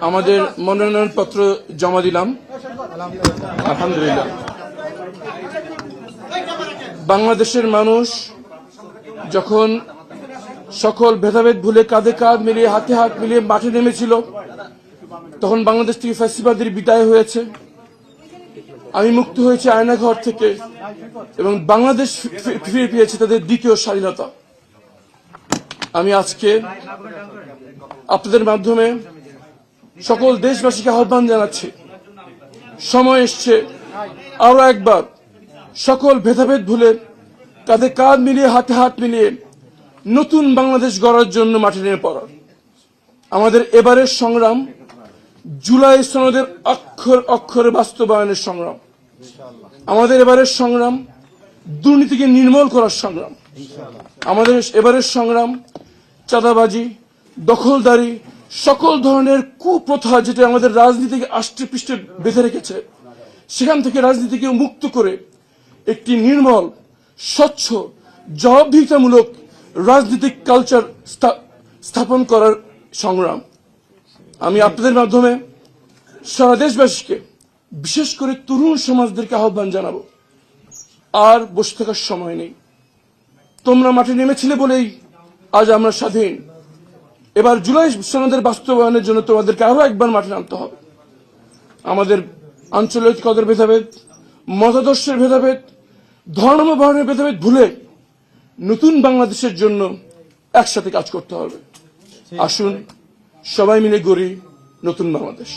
আমাদের মনোনয়ন পত্র জমা দিলাম। আলহামদুলিল্লাহ, বাংলাদেশের মানুষ যখন সকল ভেদাভেদ ভুলে কাঁধে কাঁধ মিলিয়ে হাতে হাত মিলিয়ে মাঠে নেমেছিল, তখন বাংলাদেশ থেকে ফ্যাসিবাদের বিদায় হয়েছে। আমি মুক্ত হয়েছি আয়নাঘর থেকে এবং বাংলাদেশ ফিরে পেয়েছে তাদের দ্বিতীয় স্বাধীনতা। আমি আজকে আপনাদের মাধ্যমে সকল দেশবাসীকে আহ্বান জানাচ্ছি, সময় এসছে আরো একবার সকল ভেদাভেদ ভুলে কাঁধে কাঁধ মিলিয়ে হাতে হাত মিলিয়ে নতুন বাংলাদেশ গড়ার জন্য মাঠে নেমে পড়ার। আমাদের এবারের সংগ্রাম জুলাই সনদের অক্ষরে বাস্তবায়নের সংগ্রাম। আমাদের এবারের সংগ্রাম দুর্নীতিকে নির্মূল করার সংগ্রাম। আমাদের এবারের সংগ্রাম চাঁদাবাজি, দখলদারি, সকল ধরনের কুপ্রথা যেটা আমাদের রাজনীতিকে আষ্টে পৃষ্ঠে বেঁধে রেখেছে, সেখান থেকে রাজনীতিকে মুক্ত করে একটি নির্মল, স্বচ্ছ, জবাবদিহিতামূলক রাজনৈতিক কালচার স্থাপন করার সংগ্রাম। আমি আপনাদের মাধ্যমে সারা দেশবাসীকে, বিশেষ করে তরুণ সমাজদেরকে আহ্বান জানাবো, আর বসে থাকার সময় নেই। তোমরা মাঠে নেমেছিলে বলেই আজ আমরা স্বাধীন। এবার জুলাই সনদের বাস্তবায়নের জন্য তোমাদেরকে আরো একবার মাঠে নামতে হবে। আমাদের আঞ্চলিকতার ভেদাভেদ, মতাদর্শের ভেদাভেদ, ধর্ম বর্ণের ভেদাভেদ ভুলে নতুন বাংলাদেশের জন্য একসাথে কাজ করতে হবে। আসুন সবাই মিলে গড়ি নতুন বাংলাদেশ।